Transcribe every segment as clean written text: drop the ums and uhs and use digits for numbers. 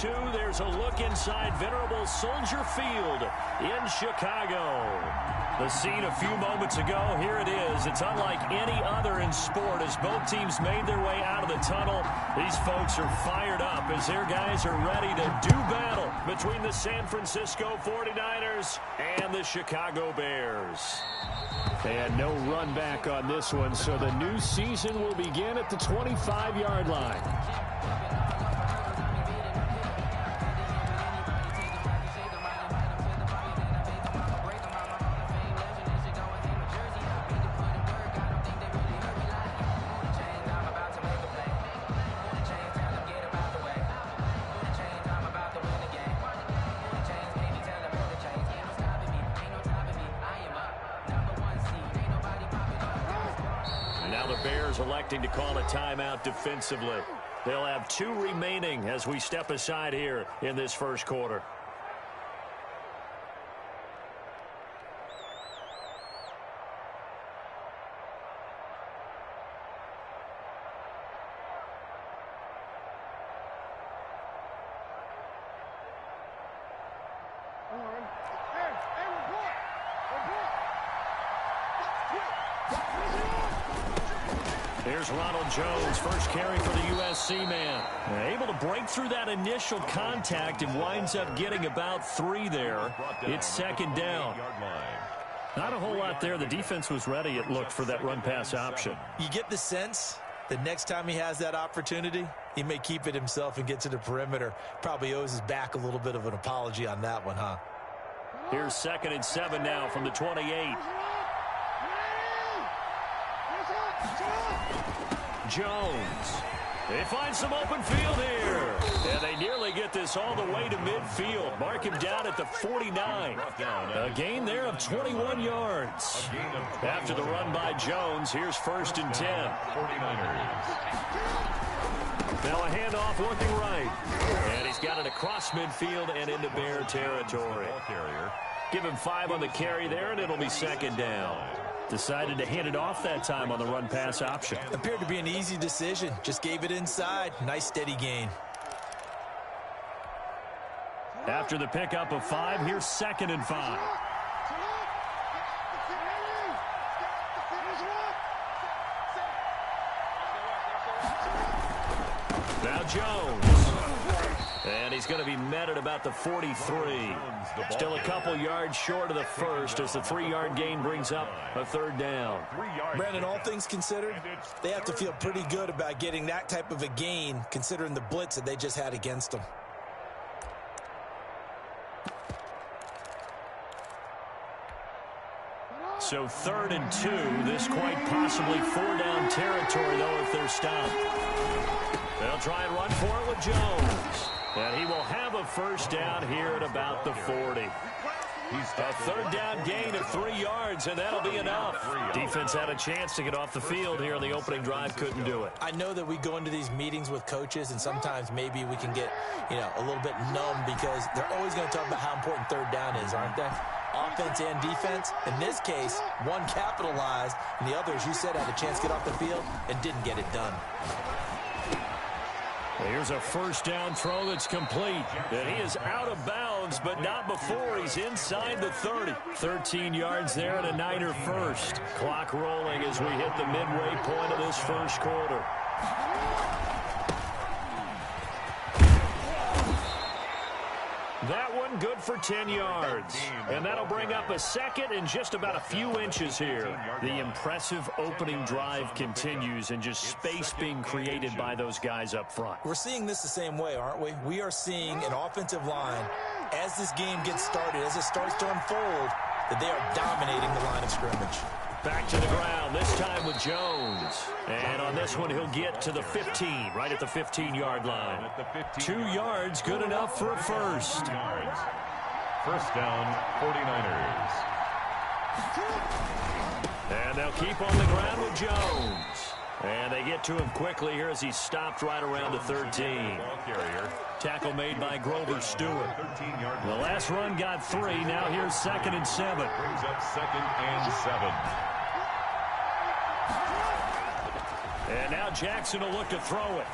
There's a look inside venerable Soldier Field in Chicago. The scene a few moments ago, here it is. It's unlike any other in sport as both teams made their way out of the tunnel. These folks are fired up as their guys are ready to do battle between the San Francisco 49ers and the Chicago Bears. And no run back on this one, so the new season will begin at the 25-yard line. Electing to call a timeout defensively. They'll have 2 remaining as we step aside here in this first quarter. Here's Ronald Jones, first carry for the USC man. Able to break through that initial contact and winds up getting about 3 there. It's second down. Not a whole lot there. The defense was ready, it looked, for that run-pass option. You get the sense that next time he has that opportunity, he may keep it himself and get to the perimeter. Probably owes his back a little bit of an apology on that one, huh? Here's 2nd and 7 now from the 28. Jones. They find some open field here. And they nearly get this all the way to midfield. Mark him down at the 49. A gain there of 21 yards. After the run by Jones, here's 1st and 10. Now a handoff looking right. And he's got it across midfield and into Bear territory. Give him 5 on the carry there, and it'll be second down. Decided to hand it off that time on the run-pass option. Appeared to be an easy decision. Just gave it inside. Nice steady gain. After the pickup of 5, here's 2nd and 5. Now Jones. And he's going to be met at about the 43. Still a couple yards short of the first as the 3-yard gain brings up a 3rd down. Brandon, all things considered, they have to feel pretty good about getting that type of a gain considering the blitz that they just had against them. So 3rd and 2. This quite possibly 4-down territory, though, if they're stopped. They'll try and run for it with Jones. And he will have a 1st down here at about the 40. A 3rd down gain of 3 yards, and that'll be enough. Defense had a chance to get off the field here in the opening drive, couldn't do it. I know that we go into these meetings with coaches, and sometimes maybe we can get, a little bit numb because they're always going to talk about how important 3rd down is, aren't they? Offense and defense. In this case, one capitalized, and the other, as you said, had a chance to get off the field and didn't get it done. Here's a 1st down throw that's complete. And he is out of bounds, but not before he's inside the 30. 13 yards there and a Niner first. Clock rolling as we hit the midway point of this first quarter. That one good for 10 yards. And that'll bring up a 2nd and just about a few inches here. The impressive opening drive continues and just space being created by those guys up front. We're seeing this the same way, aren't we? We are seeing an offensive line, as this game gets started, as it starts to unfold, that they are dominating the line of scrimmage. Back to the ground, this time with Jones. And on this one, he'll get to the 15, right at the 15-yard line. 2 yards, good enough for a 1st. 1st down, 49ers. And they'll keep on the ground with Jones. And they get to him quickly here as he's stopped right around the 13. Tackle made by Grover Stewart. The last run got 3. Now here's 2nd and 7. Brings up 2nd and 7. And now Jackson will look to throw it.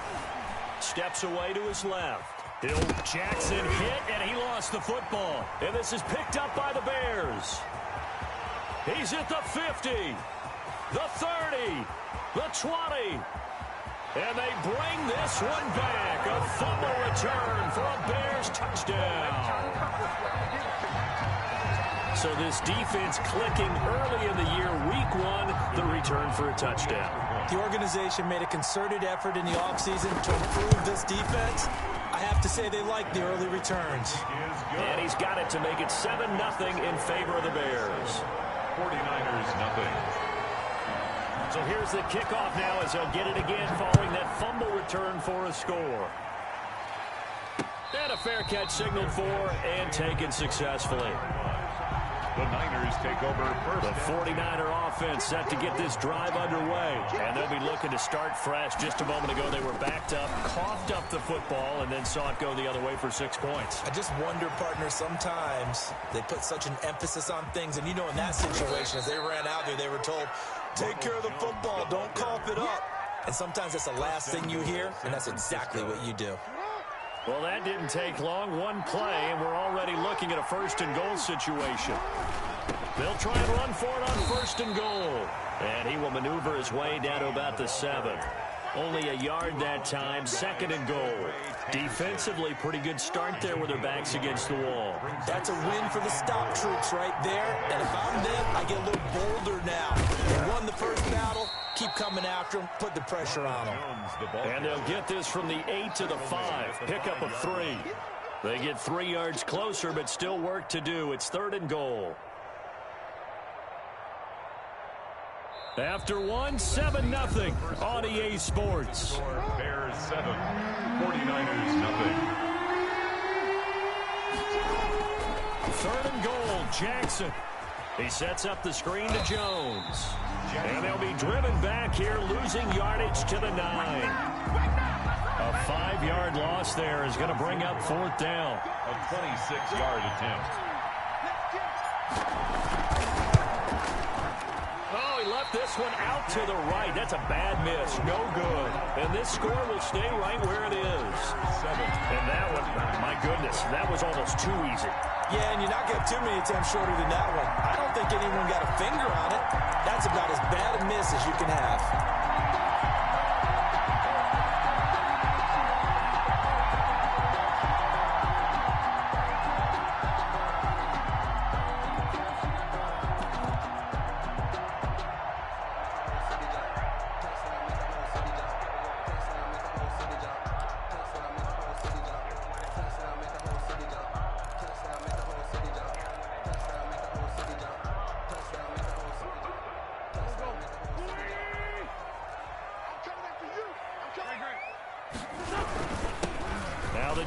Steps away to his left. Jackson hit, and he lost the football. And this is picked up by the Bears. He's at the 50, the 30, the 20. And they bring this one back. A fumble return for a Bears touchdown. So this defense clicking early in the year, week one, the return for a touchdown. The organization made a concerted effort in the offseason to improve this defense. I have to say they like the early returns. And he's got it to make it 7-0 in favor of the Bears. 49ers nothing. So here's the kickoff now as they'll get it again following that fumble return for a score. And a fair catch signaled for and taken successfully. The Niners take over first. The 49er offense set to get this drive underway. And they'll be looking to start fresh. Just a moment ago, they were backed up, coughed up the football, and then saw it go the other way for 6 points. I just wonder, partner, sometimes they put such an emphasis on things. And, you know, in that situation, as they ran out there, they were told, take care of the football, don't cough it up. And sometimes that's the last thing you hear, and that's exactly what you do. Well, that didn't take long. One play, and we're already looking at a first-and-goal situation. They'll try and run for it on first and goal. And he will maneuver his way down to about the 7. Only a yard that time, 2nd and goal. Defensively, pretty good start there with their backs against the wall. That's a win for the stop troops right there. And if I'm them, I get a little bolder now. They won the first battle. Keep coming after them. Put the pressure on them. And they'll get this from the 8 to the 5. Pickup of 3. They get 3 yards closer, but still work to do. It's 3rd and goal. After 7-0 on EA Sports. Bears 7, 49ers nothing. 3rd and goal, Jackson. He sets up the screen to Jones. And they'll be driven back here, losing yardage to the 9. A 5-yard loss there is going to bring up 4th down. A 26-yard attempt. Oh, he left this one out to the right. That's a bad miss. No good. And this score will stay right where it is. 7. And that one, my goodness, that was almost too easy. Yeah, and you're not getting too many attempts shorter than that one. I don't think anyone got a finger on it. That's about as bad a miss as you can have.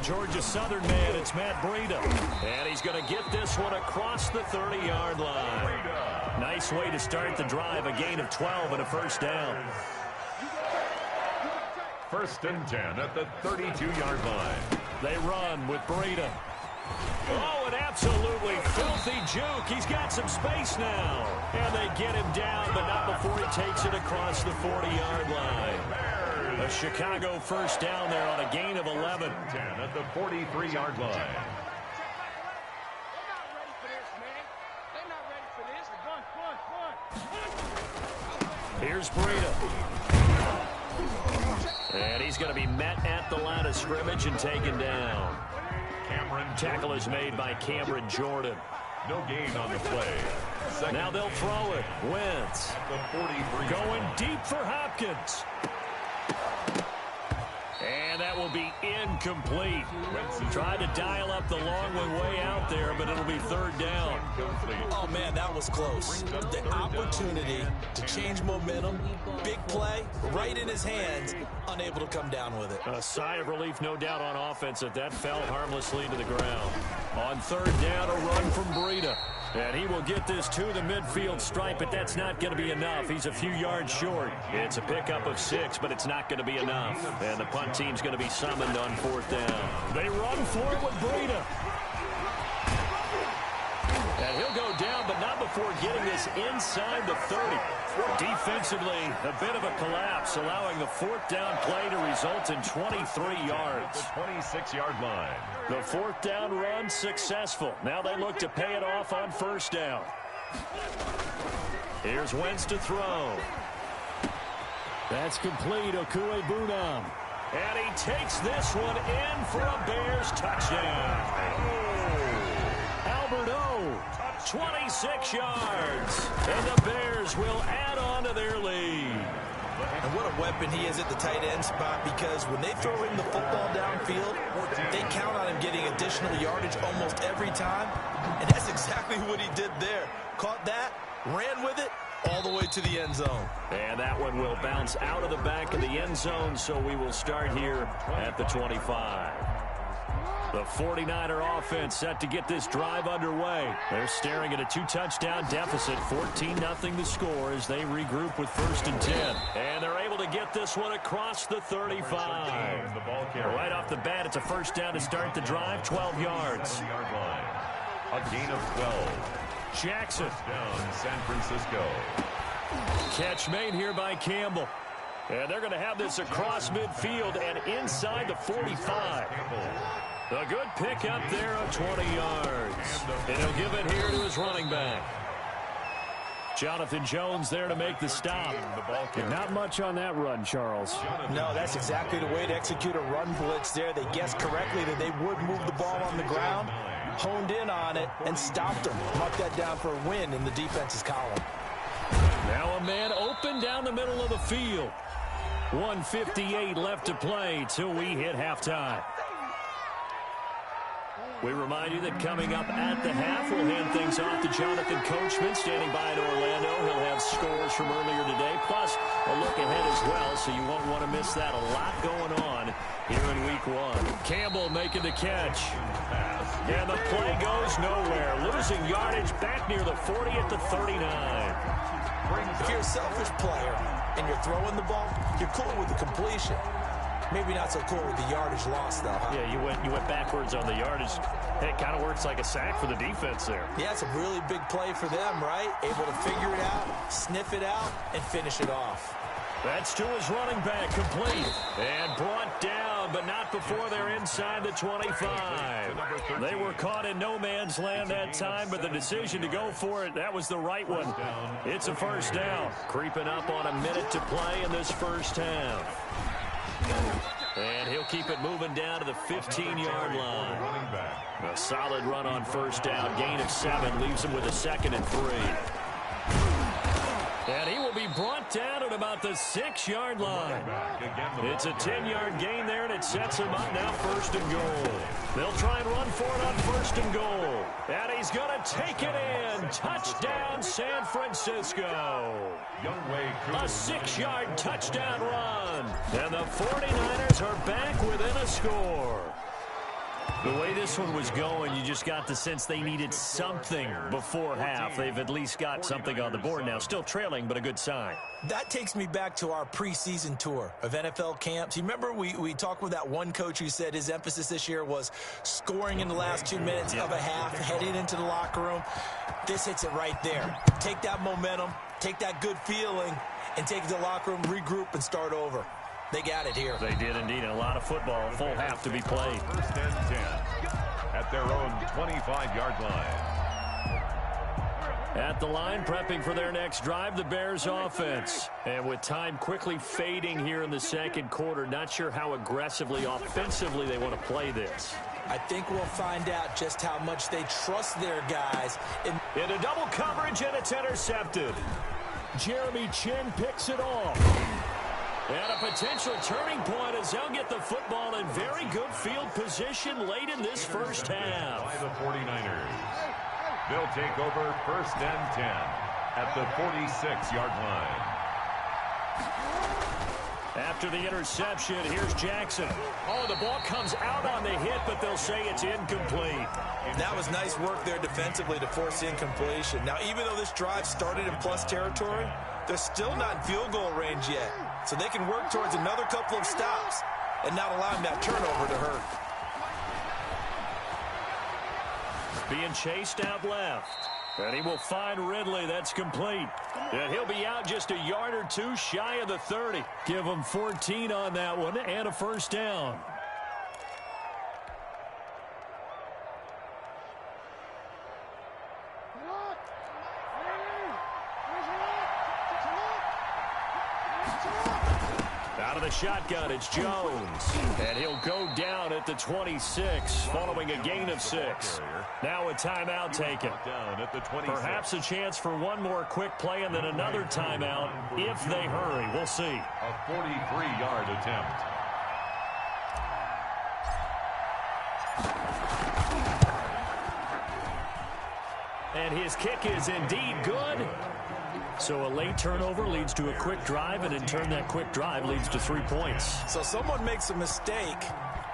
Georgia Southern man, it's Matt Breida. And he's going to get this one across the 30-yard line. Nice way to start the drive, a gain of 12 and a first down. 1st and 10 at the 32-yard line. They run with Breida. Oh, an absolutely filthy juke. He's got some space now. And they get him down, but not before he takes it across the 40-yard line. A Chicago first down there on a gain of 11. 10 at the 43-yard line. Here's Breida. And he's going to be met at the line of scrimmage and taken down. Tackle is made by Cameron Jordan. No gain on the play. Now they'll throw it. Wentz. The 43. Going deep for Hopkins. And that will be incomplete. Tried to dial up the long one way out there, but it'll be 3rd down. Oh, man, that was close. The opportunity to change momentum, big play, right in his hands, unable to come down with it. A sigh of relief, no doubt, on offense that fell harmlessly to the ground. On 3rd down, a run from Breida. And he will get this to the midfield stripe, but that's not going to be enough. He's a few yards short. It's a pickup of 6, but it's not going to be enough. And the punt team's going to be summoned on 4th down. They run for it with Breida. And he'll go down, but not before getting this inside the 30. Defensively, a bit of a collapse, allowing the fourth down play to result in 23 yards. The 26-yard line. The fourth down run successful. Now they look to pay it off on first down. Here's Wentz to throw. That's complete, Okuegbunam. And he takes this one in for a Bears touchdown. Albert O, 26 yards. And the Bears will add on to their lead. And what a weapon he is at the tight end spot, because when they throw him the football downfield, they count on him getting additional yardage almost every time. And that's exactly what he did there. Caught that, ran with it, all the way to the end zone. And that one will bounce out of the back of the end zone, so we will start here at the 25. The 49er offense set to get this drive underway. They're staring at a two-touchdown deficit, 14-0 the score as they regroup with 1st and 10. And they're able to get this one across the 35. Right off the bat, it's a first down to start the drive, 12 yards. A gain of 12. Jackson. Down San Francisco. Catch made here by Campbell. And they're going to have this across midfield and inside the 45. A good pickup there of 20 yards. And he'll give it here to his running back. Jonathan Jones there to make the stop. Not much on that run, Charles. No, that's exactly the way to execute a run blitz there. They guessed correctly that they would move the ball on the ground, honed in on it, and stopped them. Marked that down for a win in the defense's column. Now a man open down the middle of the field. 1:58 left to play till we hit halftime. We remind you that coming up at the half, we'll hand things off to Jonathan Coachman standing by in Orlando. He'll have scores from earlier today, plus a look ahead as well, so you won't want to miss that. A lot going on here in week 1. Campbell making the catch. And the play goes nowhere. Losing yardage back near the 40 at the 39. If you're a selfish player and you're throwing the ball, you're cool with the completion. Maybe not so cool with the yardage loss, though, huh? Yeah, you went backwards on the yardage. It kind of works like a sack for the defense there. Yeah, it's a really big play for them, right? Able to figure it out, sniff it out, and finish it off. That's to his running back, complete. And brought down, but not before they're inside the 25. They were caught in no man's land that time, but the decision to go for it, that was the right one. It's a first down. Creeping up on a minute to play in this first half. And he'll keep it moving down to the 15-yard line. A solid run on first down. Gain of 7 leaves him with a 2nd and 3. And he will be brought down at about the 6-yard line. It's a 10-yard gain there, and it sets him up now 1st and goal. They'll try and run for it on 1st and goal. And he's going to take it in. Touchdown, San Francisco. A 6-yard touchdown run. And the 49ers are back within a score. The way this one was going, you just got the sense they needed something before half. They've at least got something on the board now. Still trailing, but a good sign. That takes me back to our preseason tour of NFL camps. You remember we talked with that one coach who said his emphasis this year was scoring in the last 2 minutes of a half, heading into the locker room. This hits it right there. Take that momentum, take that good feeling, and take it to the locker room, regroup, and start over. They got it here. They did indeed, and a lot of football, full half to be played. 1st and 10 at their own 25-yard line. At the line, prepping for their next drive, the Bears offense. And with time quickly fading here in the second quarter, not sure how aggressively, offensively they want to play this. I think we'll find out just how much they trust their guys. In a double coverage, and it's intercepted. Jeremy Chin picks it off. And a potential turning point as they'll get the football in very good field position late in this first half. By the 49ers. They'll take over 1st and 10 at the 46-yard line. After the interception, here's Jackson. Oh, the ball comes out on the hit, but they'll say it's incomplete. That was nice work there defensively to force incompletion. Now, even though this drive started in plus territory, they're still not in field goal range yet. So they can work towards another couple of stops and not allowing that turnover to hurt. Being chased out left. And he will find Ridley. That's complete. And he'll be out just a yard or two shy of the 30. Give him 14 on that one and a first down. Out of the shotgun, it's Jones. And he'll go down at the 26 following a gain of 6. Now a timeout taken. Perhaps a chance for one more quick play and then another timeout if they hurry. We'll see. A 43-yard attempt. And his kick is indeed good. So a late turnover leads to a quick drive, and in turn that quick drive leads to 3 points. So someone makes a mistake,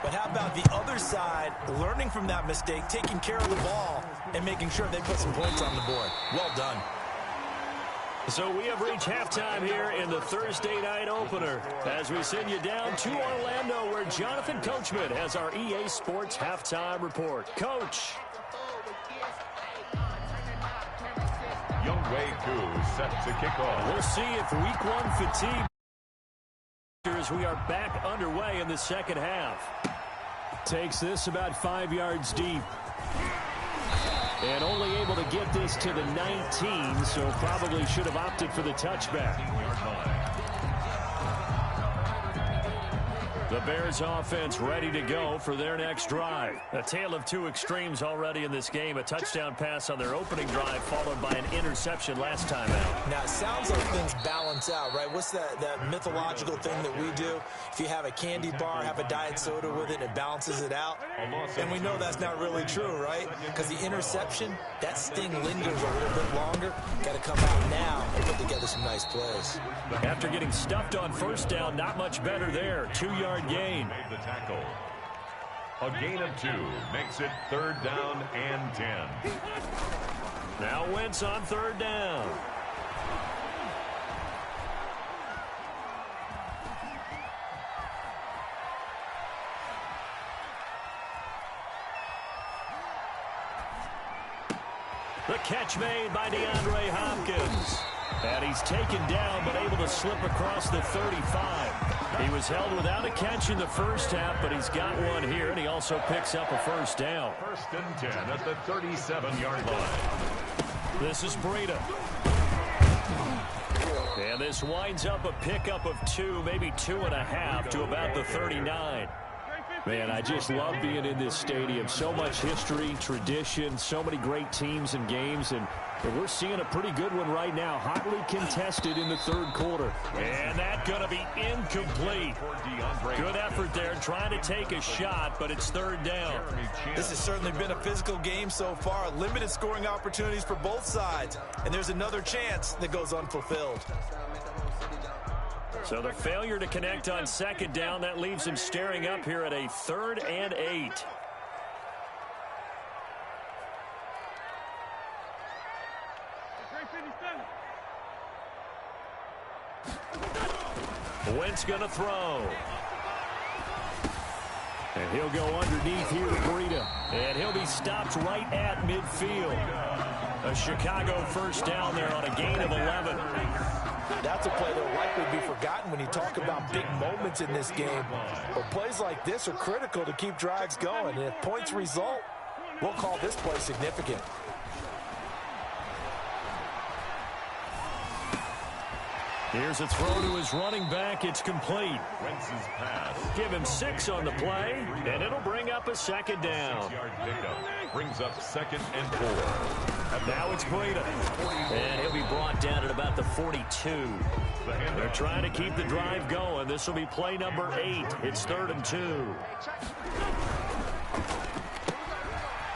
but how about the other side learning from that mistake, taking care of the ball, and making sure they put some points on the board? Well done. So we have reached halftime here in the Thursday night opener as we send you down to Orlando where Jonathan Coachman has our EA Sports halftime report. Coach. Younghoe Koo set to kick off. We'll see if week one fatigue as we are back underway in the second half. Takes this about 5 yards deep. And only able to get this to the 19, so probably should have opted for the touchback. The Bears offense ready to go for their next drive. A tale of two extremes already in this game. A touchdown pass on their opening drive followed by an interception last time out. Now, it sounds like things balance out, right? What's that mythological thing that we do? If you have a candy bar, have a diet soda with it, and it balances it out. And we know that's not really true, right? Because the interception, that sting lingers a little bit longer. Got to come out now and put together some nice plays. After getting stuffed on first down, not much better there. 2-yard gain. Made the tackle. A gain of 2 makes it 3rd down and 10. Now Wentz on 3rd down. The catch made by DeAndre Hopkins. And he's taken down but able to slip across the 35. He was held without a catch in the first half, but he's got one here, and he also picks up a first down. 1st and 10 at the 37-yard line. This is Breida. And this winds up a pickup of 2, maybe 2.5 to about the 39. Man, I just love being in this stadium. So much history, tradition, so many great teams and games, and we're seeing a pretty good one right now, hotly contested in the 3rd quarter. And that's going to be incomplete. Good effort there, trying to take a shot, but it's 3rd down. This has certainly been a physical game so far. Limited scoring opportunities for both sides, and there's another chance that goes unfulfilled. So the failure to connect on 2nd down, that leaves him staring up here at a 3rd and 8. Wentz going to throw. And he'll go underneath here to Breida. And he'll be stopped right at midfield. A Chicago first down there on a gain of 11. That's a play that will likely be forgotten when you talk about big moments in this game. But plays like this are critical to keep drives going. And if points result, we'll call this play significant. Here's a throw to his running back. It's complete. Wentz's pass. Give him 6 on the play, and it'll bring up a 2nd down. 6-yard pickup brings up 2nd and 4. And now it's Breida. And he'll be brought down at about the 42. They're trying to keep the drive going. This will be play number 8. It's 3rd and 2.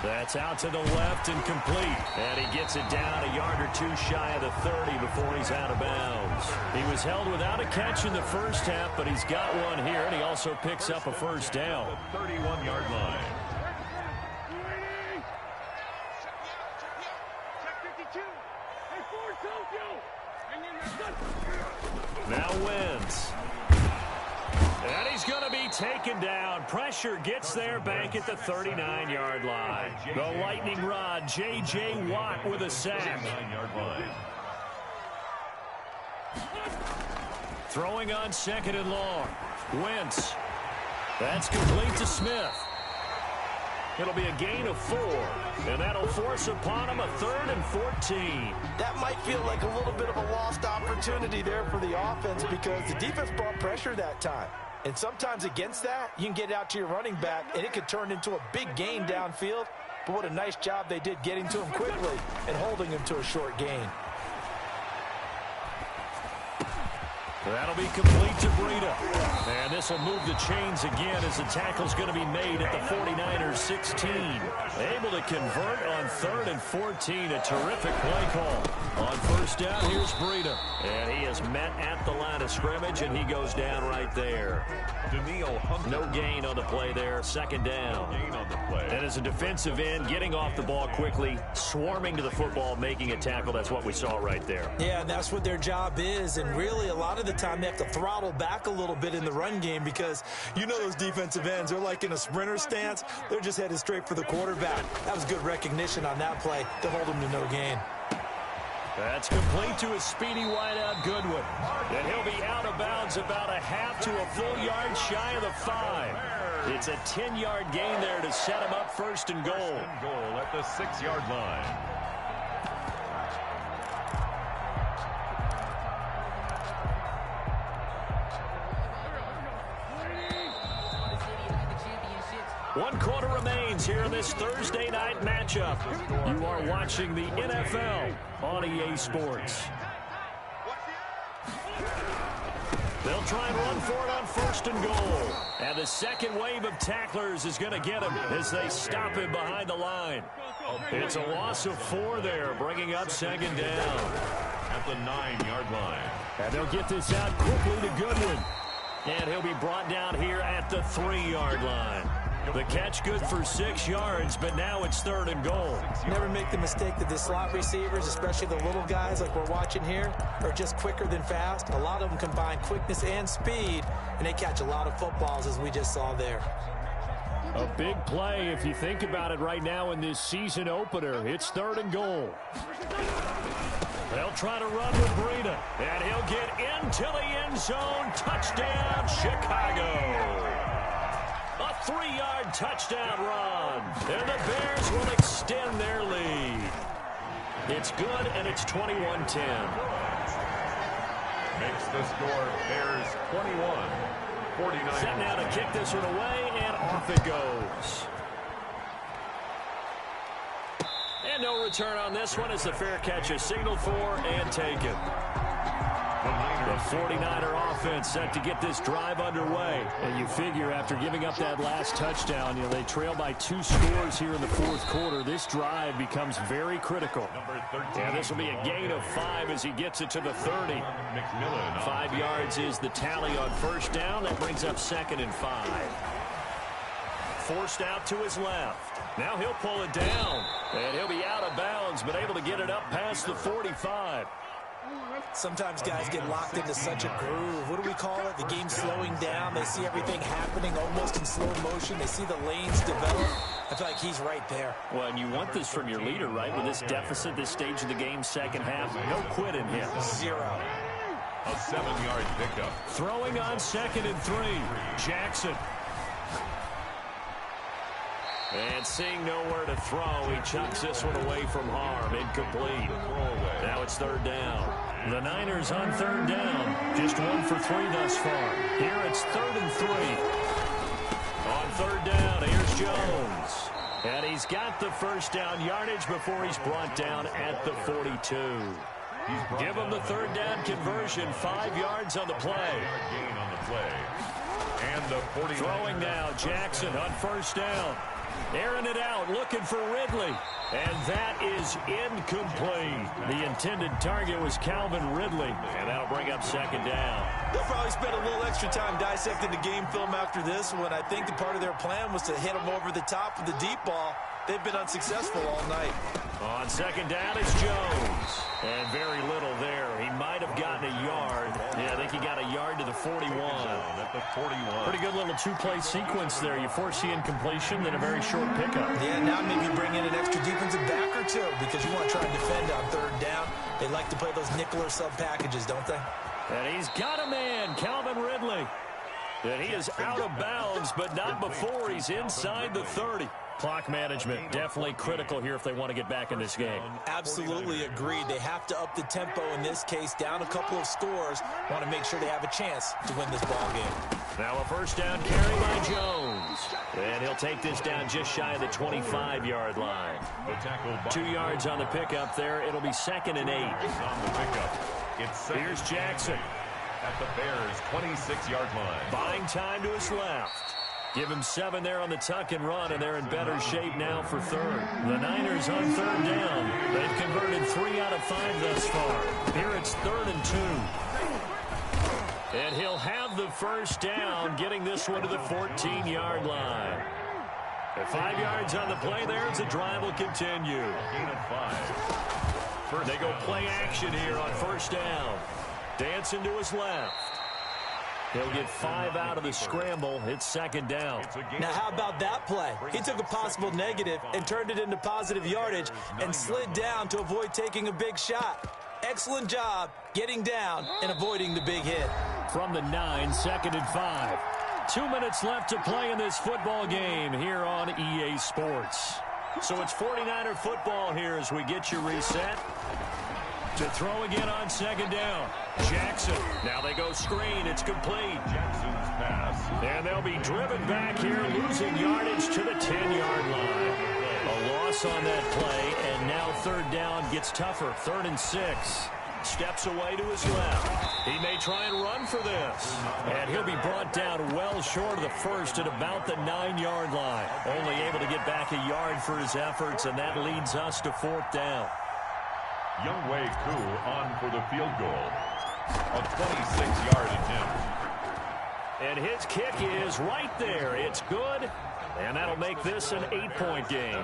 That's out to the left and complete. And he gets it down a yard or 2 shy of the 30 before he's out of bounds. He was held without a catch in the first half, but he's got one here, and he also picks up a first down. The 31-yard line. Now Wentz. And he's going to be taken down. Pressure gets there back at the 39-yard line. The lightning rod, J.J. Watt with a sack. Throwing on 2nd and long. Wentz. That's complete to Smith. It'll be a gain of 4, and that'll force upon him a 3rd and 14. That might feel like a little bit of a lost opportunity there for the offense because the defense brought pressure that time. And sometimes against that, you can get out to your running back, and it could turn into a big gain downfield. But what a nice job they did getting to him quickly and holding him to a short gain. That'll be complete to Breida. And this will move the chains again as the tackle's going to be made at the 49ers 16. Able to convert on 3rd and 14. A terrific play call. On 1st down, here's Breida. And he is met at the line of scrimmage, and he goes down right there. No gain on the play there. 2nd down. And as a defensive end, getting off the ball quickly, swarming to the football, making a tackle. That's what we saw right there. Yeah, and that's what their job is. And really, a lot of the time, they have to throttle back a little bit in the run game because you know those defensive ends, they're like in a sprinter stance. They're just headed straight for the quarterback. That was good recognition on that play to hold him to no gain. That's complete to a speedy wideout Goodwin. And he'll be out of bounds about a half to a full yard shy of the 5. It's a 10-yard gain there to set him up 1st and goal. At the 6-yard line. One quarter remains here in this Thursday night matchup. You are watching the NFL on EA Sports. They'll try and run for it on 1st and goal. And the second wave of tacklers is going to get him as they stop him behind the line. It's a loss of 4 there, bringing up 2nd down. At the 9-yard line. And they'll get this out quickly to Goodwin. And he'll be brought down here at the 3-yard line. The catch good for 6 yards, but now it's 3rd and goal. Never make the mistake that the slot receivers, especially the little guys like we're watching here, are just quicker than fast. A lot of them combine quickness and speed, and they catch a lot of footballs, as we just saw there. A big play if you think about it right now in this season opener. It's 3rd and goal. They'll try to run with Breida, and he'll get into the end zone. Touchdown, Chicago. A 3-yard touchdown run. And the Bears will extend their lead. It's good, and it's 21-10. Makes the score Bears 21. 49. Set now to kick this one away, and off it goes. And no return on this one as the fair catch is signaled for and taken. The 49er offense set to get this drive underway. And you figure after giving up that last touchdown, they trail by 2 scores here in the 4th quarter. This drive becomes very critical. And this will be a gain of 5 as he gets it to the 30. 5 yards is the tally on 1st down. That brings up 2nd and 5. Forced out to his left. Now he'll pull it down. And he'll be out of bounds, but able to get it up past the 45. Sometimes guys get locked into such a groove. What do we call it? The game's slowing down. They see everything happening almost in slow motion. They see the lanes develop. I feel like he's right there. Well, and you want this from your leader, right? With this deficit, this stage of the game, 2nd half, no quit in him. 0. A 7-yard pickup. Throwing on 2nd and 3. Jackson. And seeing nowhere to throw, he chucks this one away from harm. Incomplete. Now it's 3rd down. The Niners on 3rd down. Just 1 for 3 thus far. Here it's 3rd and 3. On 3rd down, here's Jones. And he's got the 1st down yardage before he's brought down at the 42. Give him the 3rd down conversion. 5 yards on the play. Gain on the play. And the 49. Throwing now, Jackson on 1st down. Airing it out, looking for Ridley. And that is incomplete. The intended target was Calvin Ridley. And that'll bring up 2nd down. They'll probably spend a little extra time dissecting the game film after this one. I think the part of their plan was to hit him over the top of the deep ball. they've been unsuccessful all night. On second down, it's Jones. And very little there. He might have gotten a yard. Yeah, I think he got a yard to the 41. At the 41. Pretty good little two-play sequence there. You force the incompletion, then a very short pickup. Yeah, now maybe bring in an extra defensive back or two because you want to try and defend on third down. They like to play those nickel or sub packages, don't they? And he's got a man, Calvin Ridley. And he is out of bounds, but not before he's inside the 30. Clock management, definitely critical here if they want to get back in this game. Absolutely agreed. They have to up the tempo in this case, down a couple of scores. Want to make sure they have a chance to win this ball game. Now a first down carry by Jones. And he'll take this down just shy of the 25-yard line. 2 yards on the pickup there. It'll be 2nd and 8. On the pickup, Here's Jackson. At the Bears' 26-yard line. Buying time to his left. Give him 7 there on the tuck and run, and they're in better shape now for third. The Niners on third down. They've converted 3 out of 5 thus far. Here it's 3rd and 2. And he'll have the first down, getting this one to the 14-yard line. At 5 yards on the play there, as the drive will continue. Gain of 5. They go play action here on first down. Dancing to his left. He'll get 5 out of the scramble. It's 2nd down. Now, how about that play? He took a possible negative and turned it into positive yardage and slid down to avoid taking a big shot. Excellent job getting down and avoiding the big hit. From the 9, 2nd and 5. 2 minutes left to play in this football game here on EA Sports. So it's 49er football here as we get you reset. To throw again on 2nd down. Jackson. Now they go screen. It's complete. Jackson's pass. And they'll be driven back here, losing yardage to the 10-yard line. A loss on that play, and now 3rd down gets tougher. 3rd and 6. Steps away to his left. He may try and run for this. And he'll be brought down well short of the first at about the 9-yard line. Only able to get back a yard for his efforts, and that leads us to 4th down. Younghoe Koo on for the field goal. A 26-yard attempt. And his kick is right there. It's good. And that'll make this an 8-point game.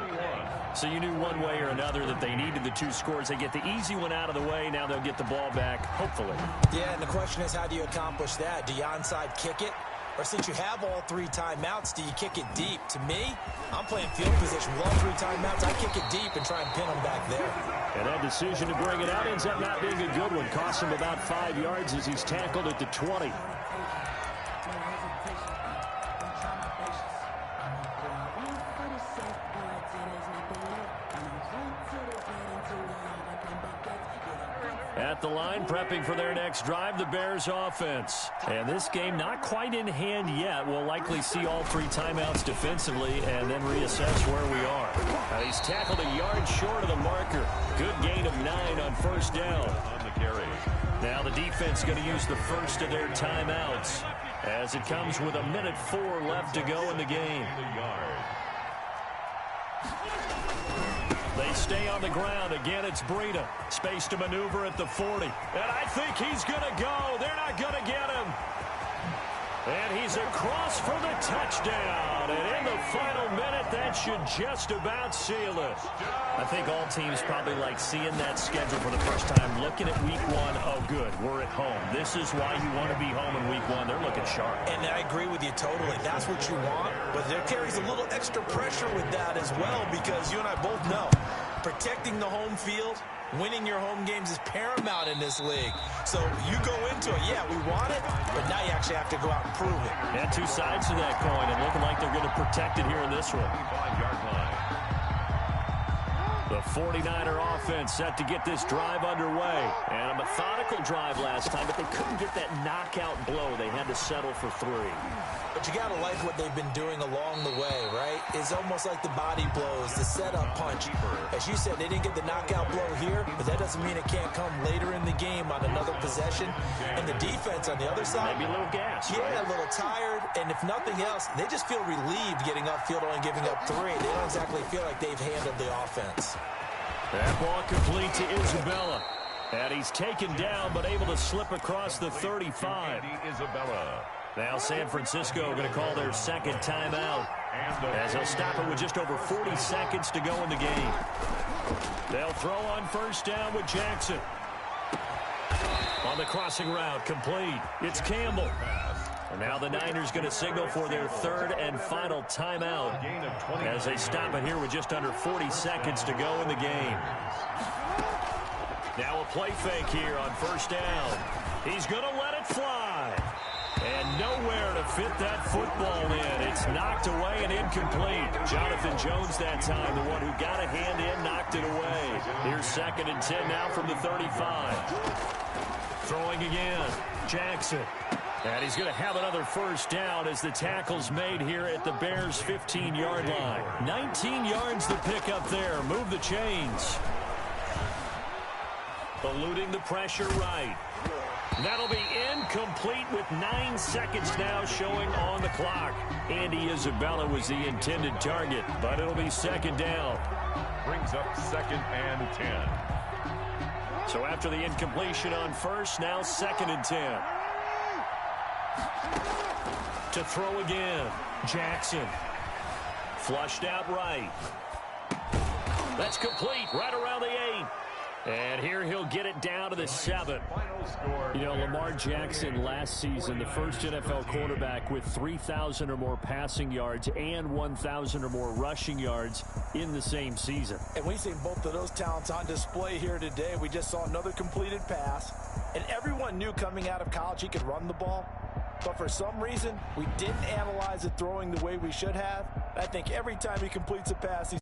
So you knew one way or another that they needed the 2 scores. They get the easy one out of the way. Now they'll get the ball back, hopefully. Yeah, and the question is, how do you accomplish that? Do you onside kick it? Or since you have all 3 timeouts, do you kick it deep? To me, I'm playing field position with all 3 timeouts. I kick it deep and try and pin them back there. And that decision to bring it out ends up not being a good one. Costs him about 5 yards as he's tackled at the 20. At the line, prepping for their next drive, the Bears offense. And this game not quite in hand yet. We'll likely see all 3 timeouts defensively and then reassess where we are. He's tackled a yard short of the marker. Good gain of 9 on first down. On the carry. Now the defense going to use the first of their timeouts as it comes with 1:04 left to go in the game. They stay on the ground. Again, it's Breida. Space to maneuver at the 40. And I think he's going to go. They're not going to get him. And he's across for the touchdown. And in the final minute, that should just about seal it. I think all teams probably like seeing that schedule for the first time, looking at week 1. Oh, good, we're at home. This is why you want to be home in week 1. They're looking sharp. And I agree with you totally. That's what you want. But there carries a little extra pressure with that as well, because you and I both know protecting the home field, winning your home games is paramount in this league. So you go into it, yeah, we want it, but now you actually have to go out and prove it. And 2 sides to that coin, and looking like they're going to protect it here in this one. 5-yard line. The 49er offense set to get this drive underway. And a methodical drive last time, but they couldn't get that knockout blow. They had to settle for 3. But you got to like what they've been doing along the way, right? It's almost like the body blows, the setup punch. As you said, they didn't get the knockout blow here, but that doesn't mean it can't come later in the game on another possession. And the defense on the other side, maybe a little gas. Yeah, right? A little tired. And if nothing else, they just feel relieved getting upfield, only giving up 3. They don't exactly feel like they've handled the offense. That ball complete to Isabella. And he's taken down, but able to slip across the 35. Isabella. Now San Francisco going to call their second timeout as he'll stop it with just over 40 seconds to go in the game. They'll throw on first down with Jackson. On the crossing route, complete. It's Campbell. And now the Niners going to signal for their third and final timeout as they stop it here with just under 40 seconds to go in the game. Now a play fake here on first down. He's going to let it fly. And nowhere to fit that football in. It's knocked away and incomplete. Jonathan Jones that time, the one who got a hand in, knocked it away. Here's 2nd and 10 now from the 35. Throwing again. Jackson. And he's going to have another first down as the tackle's made here at the Bears' 15-yard line. 19 yards to pick up there. Move the chains. Eluding the pressure right. That'll be incomplete with 9 seconds now showing on the clock. Andy Isabella was the intended target, but it'll be 2nd down. Brings up 2nd and 10. So after the incompletion on first, now 2nd and 10. To throw again, Jackson. Flushed out right. That's complete right around the 8. And here he'll get it down to the 7. You know, Lamar Jackson last season, the first NFL quarterback with 3,000 or more passing yards and 1,000 or more rushing yards in the same season. And we've seen both of those talents on display here today. We just saw another completed pass. And everyone knew coming out of college he could run the ball. But for some reason, we didn't analyze it throwing the way we should have. I think every time he completes a pass, he's